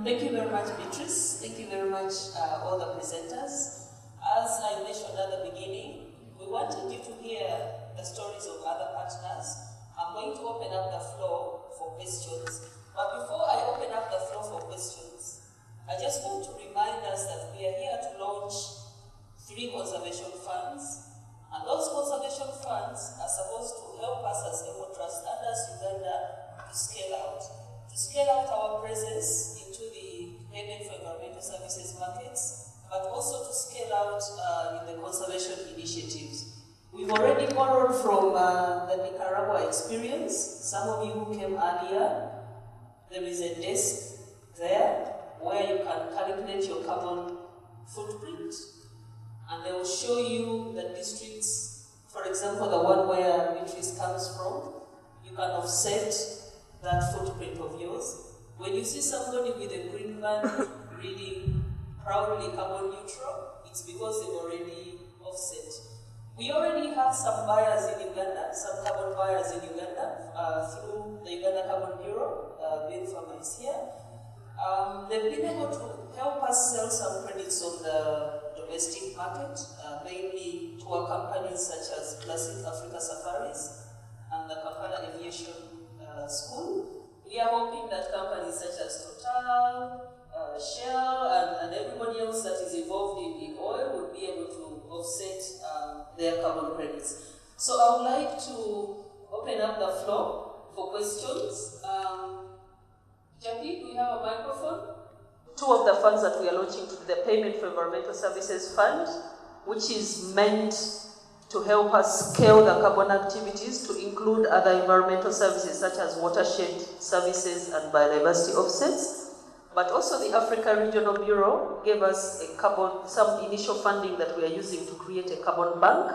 Thank you very much, Beatrice. Thank you very much, all the presenters. As I mentioned at the beginning, we wanted you to hear the stories of other partners. I'm going to open up the floor for questions. But before I open up the floor for questions, I just want to remind us that we are here to launch 3 conservation funds. And those conservation funds are supposed to help us as ECOTRUST Uganda to scale out our presence into the payment for environmental services markets, but also to scale out in the conservation initiatives. We've already borrowed from the Nicaragua experience. Some of you who came earlier, there is a desk there where you can calculate your carbon footprint, and they will show you the districts. For example, the one where Beatrice comes from, you can offset that footprint of yours. When you see somebody with a green van reading proudly carbon neutral, it's because they've already offset. We already have some buyers in Uganda, some carbon buyers in Uganda through the Uganda Carbon Bureau. Bill Farmer is here. They've been able to help us sell some credits on the domestic market, mainly to our companies such as Classic Africa Safaris and the Kampala Aviation School. We are hoping that companies such as Total, Shell, and everybody else that is involved in oil will be able to offset their carbon credits. So I would like to open up the floor for questions. Jackie, do we have a microphone? 2 of the funds that we are launching to the Payment for Environmental Services Fund, which is meant to help us scale the carbon activities to include other environmental services such as watershed services and biodiversity offsets. But also the Africa Regional Bureau gave us some initial funding that we are using to create a carbon bank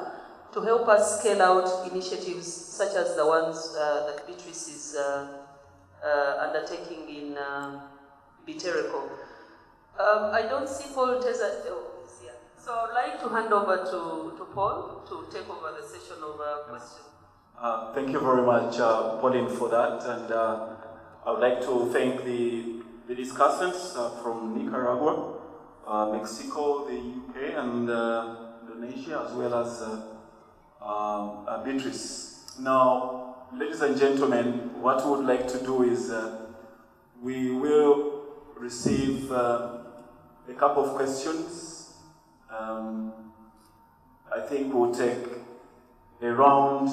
to help us scale out initiatives such as the ones that Beatrice is undertaking in Bitereko. I don't see Paul Teza. So I'd like to hand over to Paul to take over the session of questions. Thank you very much, Pauline, for that. And I would like to thank the discussants from Nicaragua, Mexico, the UK, and Indonesia, as well as Beatrice. Now, ladies and gentlemen, what we would like to do is we will receive a couple of questions. I think we'll take a round,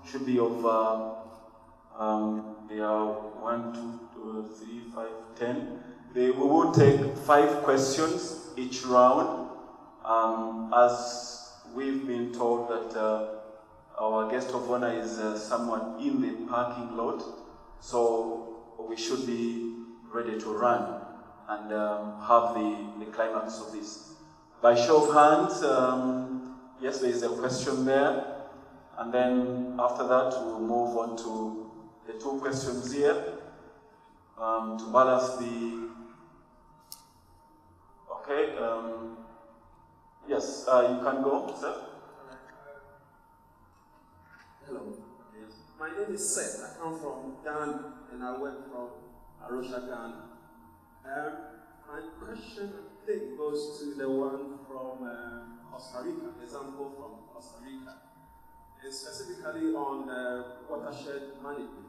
should be of, they are 1, 2, 3, 5, 10. We will take 5 questions each round, as we've been told that our guest of honor is someone in the parking lot, so we should be ready to run and have the climax of this. By show of hands, yes, there is a question there, and then after that we'll move on to the 2 questions here to balance the. Okay. Yes, you can go, sir. Hello. Yes. My name is Seth. I come from Ghana and I work from Arusha, Ghana. My question, I think, goes to the one from Costa Rica, example from Costa Rica, and specifically on watershed management.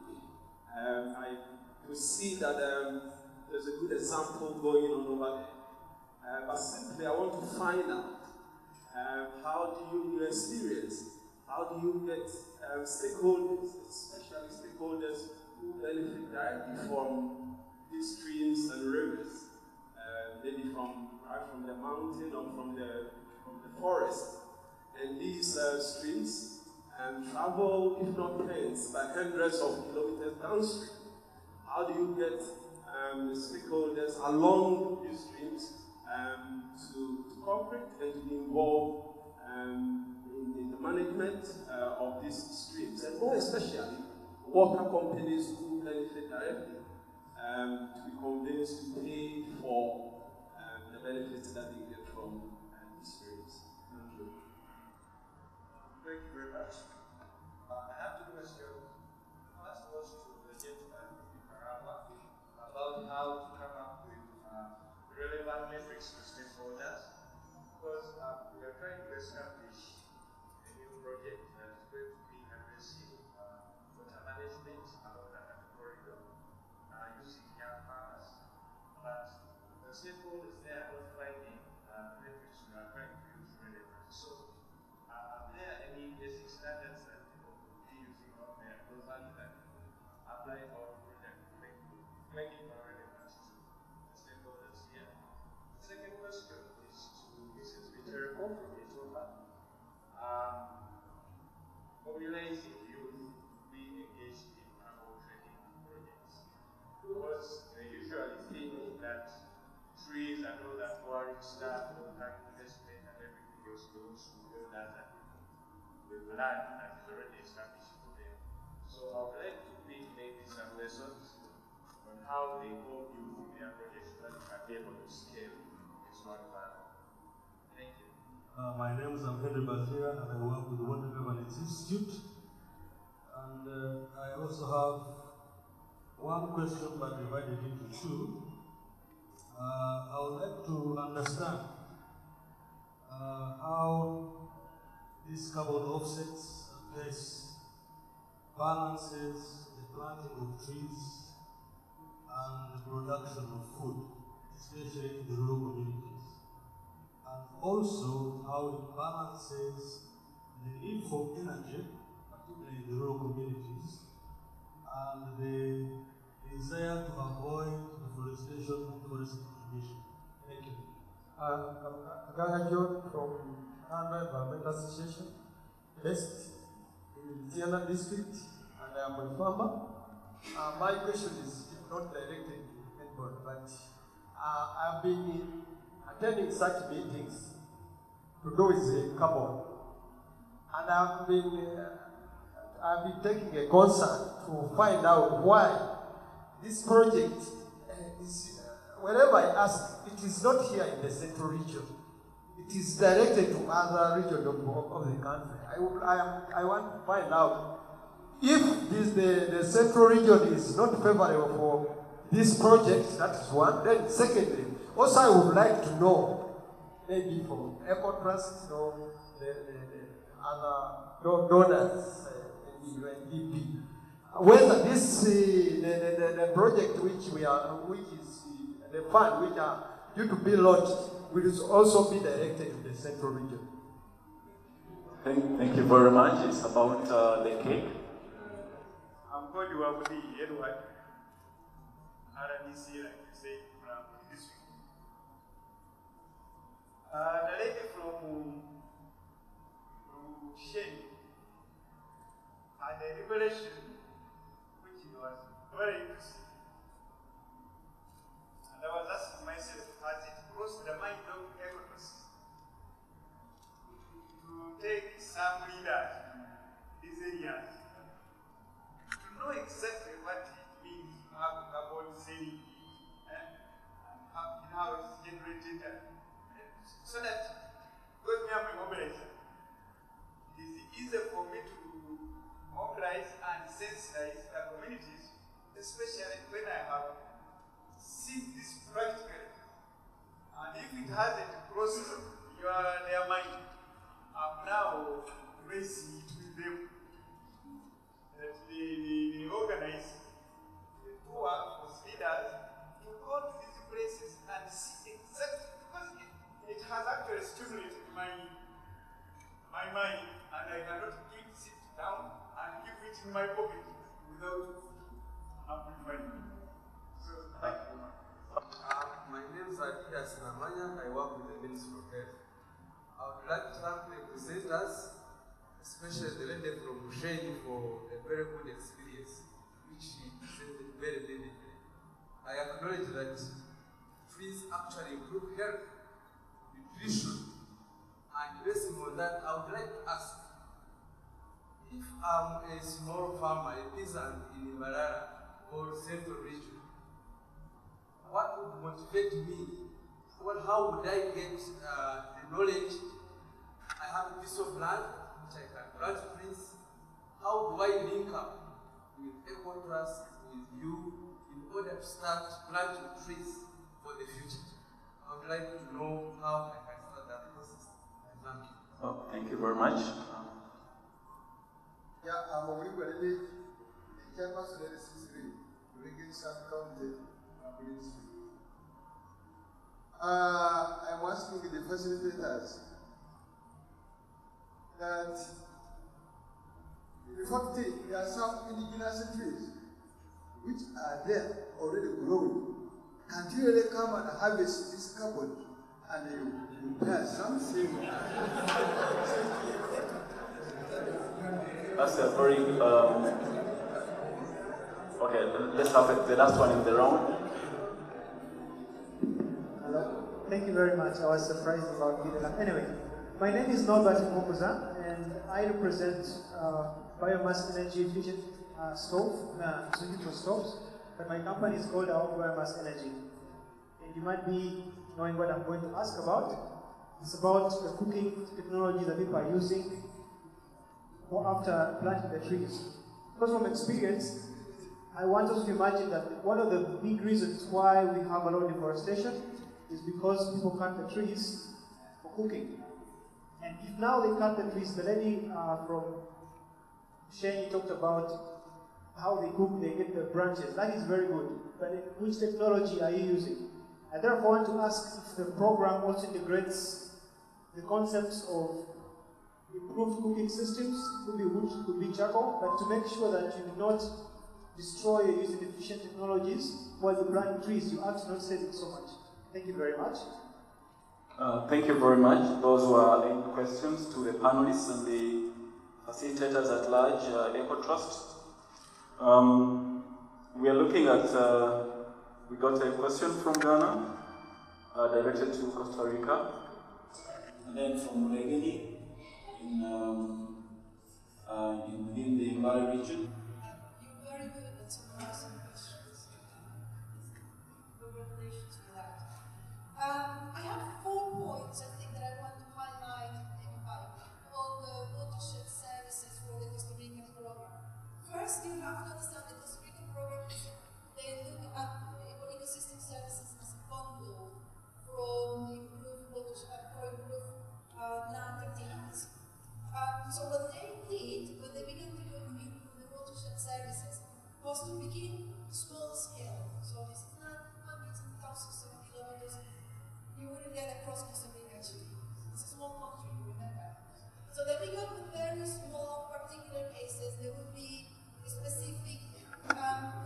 I could see that there's a good example going on over there. But simply, I want to find out how do you experience, how do you get stakeholders, especially stakeholders who benefit directly from these streams and rivers, maybe right from the mountain or from the forest. And these streams travel, if not tens, but hundreds of kilometers downstream. How do you get the stakeholders along these streams to cooperate and to be involved in the management of these streams? And more especially, water companies who benefit directly to be convinced to pay for the benefits that they get from these streams. Thank you. Thank you very much. I have 2 questions. First was to the gentleman in Nicaragua about how to come up with knowledge to stakeholders, because we are trying to establish a new project that is going to be addressing water management along that corridor using young farmers. But the stakeholders there are not finding the metrics we are trying to use relevant. So, are there any basic standards that people could be using out there globally that apply to our project to make it more relevant to the stakeholders here? The second question is to Mrs. Viterbo from ECOTRUST. Mobilizing youth being engaged in animal training projects. Because they usually think that trees and all that boring stuff, all that investment and everything else goes to build that with land that is already established for them. So I would like to pick maybe some lessons on how they involve youth in their projects so that they can be able to scale this one further. Thank you. My name is Henry Bazira, and I work with the Water Governance Institute. And I also have one question, but divided into two. I would like to understand how this carbon offsets balances the planting of trees and the production of food, especially in the rural communities. And also how it balances the need for energy, particularly in the rural communities, and the desire to avoid deforestation and forest contribution. Thank you. I'm John from Uganda Environmental Association, based in Tiana district, and I am a farmer. My question is not directed to anybody, but I've been attending such meetings to do with carbon, and I've been taking a concern to find out why this project is, whenever I ask, it is not here in the central region. It is directed to other regions of the country. I want to find out if the central region is not favorable for this project. That is one. Then secondly, also I would like to know, maybe from ECOTRUST or the other donors in UNDP, whether this the project which is the fund which are due to be launched will also be directed to the central region. Thank you very much. It's about the cake. I'm going to have the Edward RDC, like you say, from this week. The lady from Shane had a revelation which was very interesting. And I was asking myself, has it crossed the mind of ECOTRUST to take some leaders in these areas to know exactly what it means about selling and how it's generated, so that, because we have a mobilizer, it is easier for me to mobilize and sensitize the communities, especially when I have seen this practically. And if it hasn't crossed their mind, I'm now raising it with them that they organize the tour for leaders to go to these places and see exactly, because it has actually stimulated my mind, and I cannot sit down and keep it in my pocket without amplifying. So thank you very much. My name is Adidas Namanya, and I work with the Ministry of Health. I would like to thank the presenters, especially the lady from Busheni, for a very good experience, which she presented very vividly. I acknowledge that trees actually improve health, nutrition, and based on that, I would like to ask, if I'm a small farmer, a peasant in Imbarara or Central Region, what would motivate me? How would I get the knowledge? I have a piece of land which I can plant trees. How do I link up with ECOTRUST, with you, in order to start planting trees for the future? I would like to know very much. Yeah, I'm a William, the chairperson of the CCD, Regan County Ministry. I'm asking the facilitators that in fact there are some indigenous trees which are there already growing. Can't you really come and harvest this carbon and you prepare something? That's a very, okay, let's have the last one in the round. Hello. Thank you very much. I was surprised about being alive. Anyway, my name is Norbert Mokuza, and I represent biomass energy efficient stoves, but my company is called Our Biomass Energy. And you might be knowing what I'm going to ask about. It's about the cooking technology that people are using after planting the trees. Because from experience, I want us to imagine that one of the big reasons why we have a lot of deforestation is because people cut the trees for cooking. And if now they cut the trees, the lady from Shane talked about how they cook, they get the branches. That is very good. But which technology are you using? I therefore want to ask if the program also integrates the concepts of improved cooking systems, could be wood, could be charcoal, but to make sure that you do not destroy using efficient technologies while you plant trees, you actually not saving so much. Thank you very much. Thank you very much. Those were the questions to the panelists and the facilitators at large, EcoTrust. We are looking at, we got a question from Ghana, directed to Costa Rica, and then from Regeni within the Mbale region. You're very good at summarizing questions. Congratulations for that. I have 4 points, I think, that I want to highlight, maybe 5, on the watershed services for the Costa Rican program. First, you have to understand the Costa Rican program is they look at ecosystem services as a bundle from improved watershed, for improved land activities. So what they did, when they began to improve the watershed services, was to begin small scale. So this is not hundreds and thousands of kilometers. You wouldn't get across Costa Rica actually. It's a small country, remember. So they began with very small particular cases. There would be specific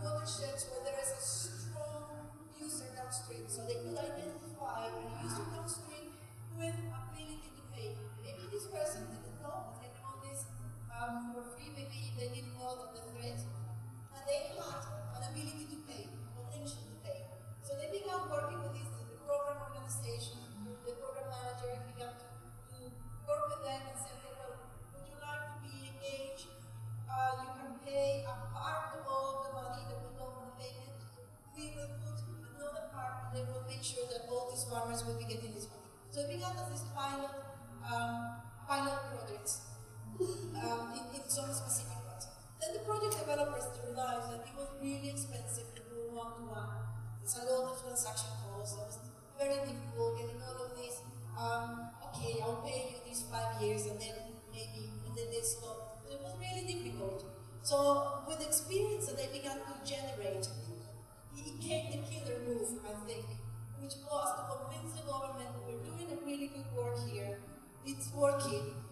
watersheds where there is a strong user downstream. So they could identify a user downstream with ability to pay. Maybe this person didn't know that they know this for free, maybe they didn't know that the threat, and they had an ability to pay, potential to pay. So they began working with this, the program organization, the program manager began to work with them and say, okay, well, would you like to be engaged? You can pay a part of the money that we go for the payment. We will put another part and they will make sure that all these farmers will be getting this money. So it began as this pilot projects in some specific ones. Then the project developers realized that it was really expensive to do one-to-one. It's a lot of transaction costs. It was very difficult getting all of this. Okay, I'll pay you these 5 years and then they stop. So it was really difficult. So with the experience that they began to generate, it came the killer move, I think, which was to convince the government we're doing a really good work here. It's working.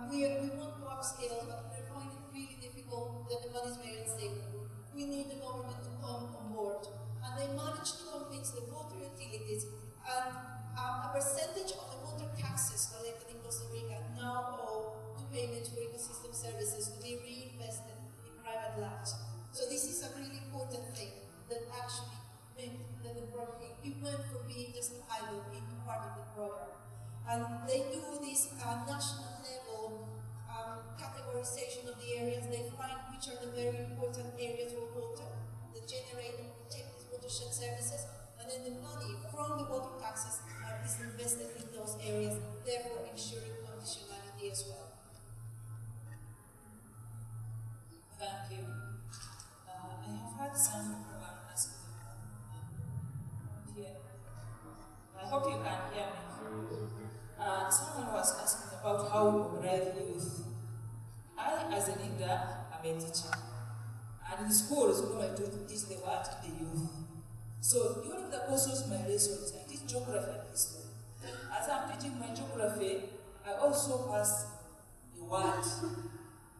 We want to upscale, but we're finding it really difficult that the money is very unstable. We need the government to come on board. And they managed to convince the water utilities and a percentage of the water taxes collected in Costa Rica now owe to payments for ecosystem services to be reinvested in private lands. So this is a really important thing that actually meant that the project, it went from being just a pilot into part of the program. And they do this national level categorization of the areas. They find which are the very important areas for water that generate and protect these watershed services, and then the money from the water taxes is invested in those areas, therefore ensuring conditionality as well. Thank you. I have had someone ask here. I hope you can hear me. Someone was asking about how how to mobilize youth. I, as a leader, am a teacher. And in schools, we normally teach the what? The youth. So during the course of my lessons, I teach geography and history. As I'm teaching my geography, I also pass a word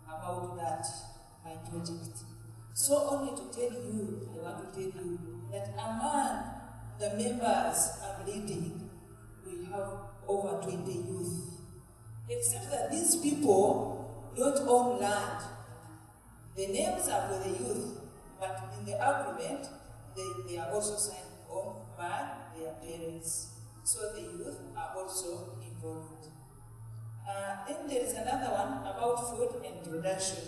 about that, my project. So only to tell you, I want to tell you that among the members I'm leading, we have over 20 youth. Except that these people don't own land. The names are for the youth, but in the agreement, they are also signed on by their parents. So the youth are also involved. Then there is another one about food and production.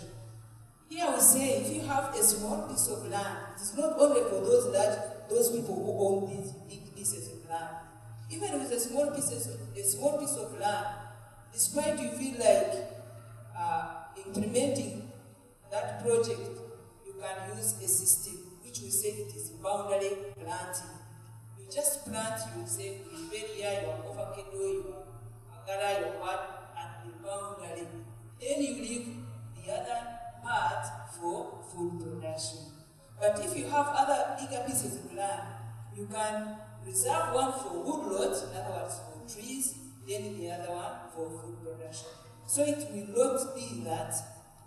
Here we say if you have a small piece of land, it is not only for those people who own these big pieces of land. Even with a small piece of land, despite you feel like implementing that project, you can use a system which we say it is boundary planting. You just plant, you say, you bury your avocado, your agara, your what, and the boundary. Then you leave the other part for food production. But if you have other bigger pieces of land, you can reserve one for woodlot, in other words for trees, then the other one for food production. So it will not be that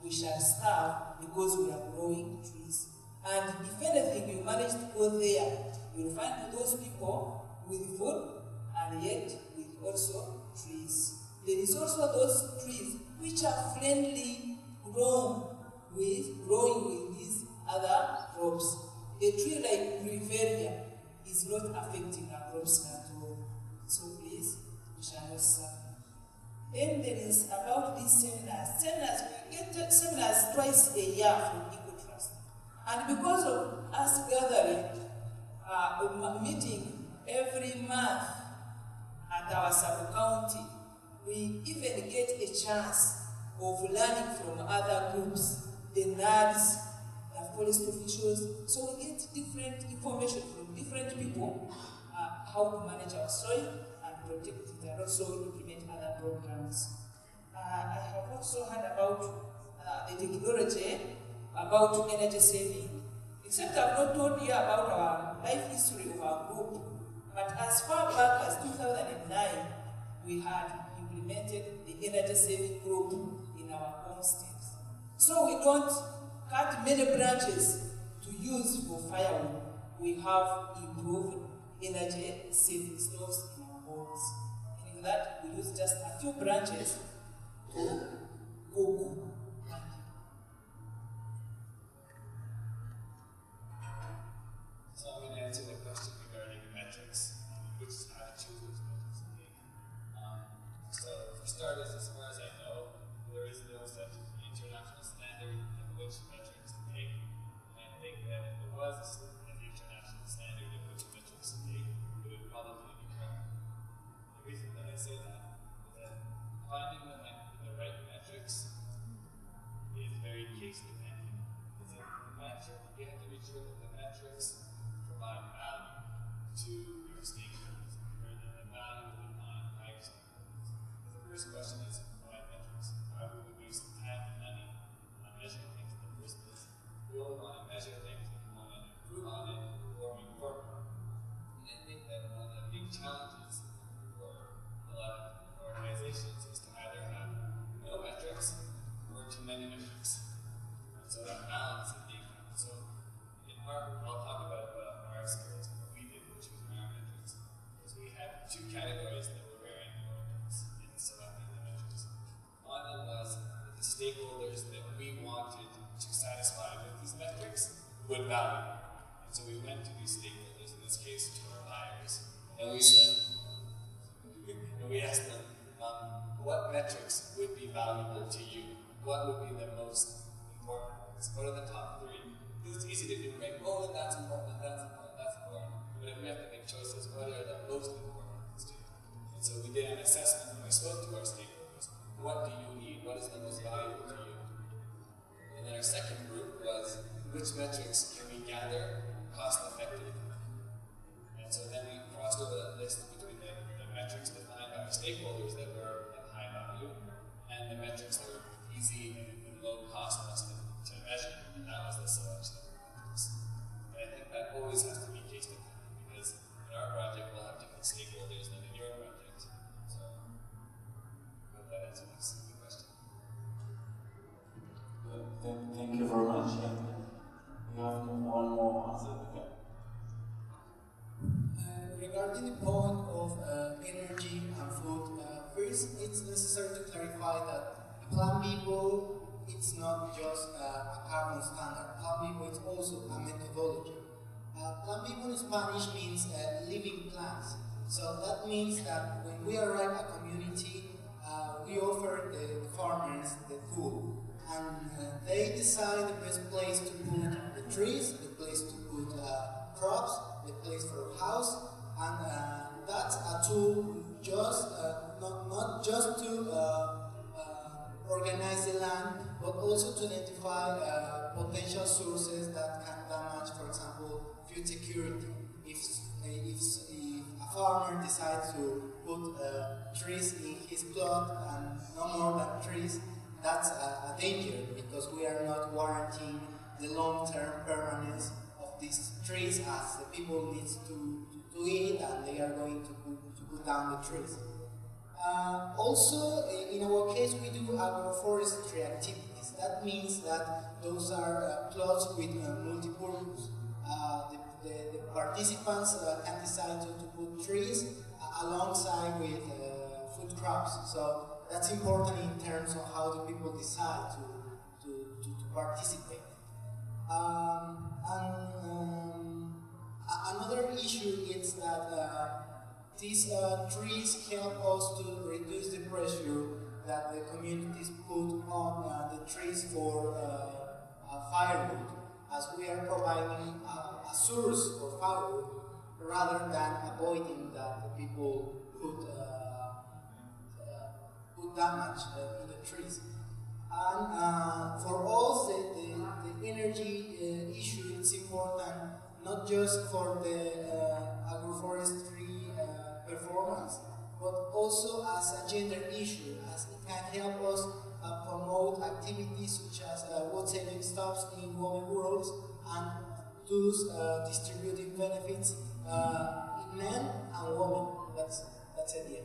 we shall starve because we are growing trees. And if anything, you manage to go there, you will find those people with food and yet with also trees. There is also those trees which are friendly growing with these other crops. A tree like Riveria is not affecting our crops at all. So please, we shall not suffer. Then there is about these seminars. We get seminars twice a year from ECOTRUST. And because of us gathering, meeting every month at our sub-county, we even get a chance of learning from other groups, the NADs, the forest officials. So we get different information from different people, how to manage our soil and protect it, and also implement other programs. I have also heard about the technology, about energy saving. Except I've not told you about our life history of our group, but as far back as 2009, we had implemented the energy saving group in our homesteads. So we don't cut many branches to use for firewood. We have improved energy saving stoves in our homes. Meaning that we use just a few branches to cook. So I'm going to answer the question regarding metrics, which is how to choose those metrics to take. So for starters, as far as I know, there is no such international standard of which metrics to take. And I think that if there was an international standard of which metrics to take, it would probably be correct. The reason that I say that is that finding the right metrics is very case dependent. It's a metric, you have to be sure that the metrics provide value to your stakeholders, or the value is defined by your stakeholders. The first question is why metrics? Why would we waste time and money on measuring things in the first place? We only want to measure things if we want to improve on it or move forward. And I think that one of the big challenges for a lot of organizations is to either have no metrics or too many metrics. And so that balance is being found. So in our, I'll talk about our experience and what we did, which was around metrics. Is we had two categories that were very important in selecting the metrics. One of them was the stakeholders that we wanted to satisfy with these metrics would value. And so we went to these stakeholders, in this case to our buyers, and we said, and we asked them, what metrics would be valuable to you? What would be the most important ones? What are the top three? Because it's easy to do, right? Oh, that's important, that's important, that's important. But if we have to make choices, what are the most important ones to you? And so we did an assessment and we spoke to our stakeholders. What do you need? What is the most valuable to you? And then our second group was, which metrics can we gather cost effectively? And so then we crossed over that list between the metrics defined by our stakeholders that were of high value and the metrics were easy and low cost for us to measure, and that was the selection of metrics. And I think that always has to be case dependent, because in our project we'll have different stakeholders than in your project. So I hope that answers the question. Thank you very much. We have one more answer. Regarding the point of energy and food, first it's necessary to clarify that Plan Vivo, it's not just a carbon standard. Plan Vivo is also a methodology. Plan Vivo in Spanish means living plans. So that means that when we arrive at a community, we offer the farmers the food. And they decide the best place to put the trees, the place to put crops, the place for a house, and that's a tool just not just to organize the land, but also to identify potential sources that can damage, for example, food security. If a farmer decides to put trees in his plot and no more than trees, that's a danger, because we are not warranting the long-term permanence of these trees, as the people need to eat and they are going to put down the trees. Also, in our case, we do agroforestry activities. That means that those are plots with multi-purpose. The participants can decide to put trees alongside with food crops. So that's important in terms of how the people decide to participate. Another issue is that these trees help us to reduce the pressure that the communities put on the trees for firewood, as we are providing a source for firewood rather than avoiding that the people put damage in the trees. And for us, the energy issue is important, not just for the agroforestry performance, but also as a gender issue, as it can help us promote activities such as wood saving stops in women groups, and thus distributing benefits in men and women. That's it.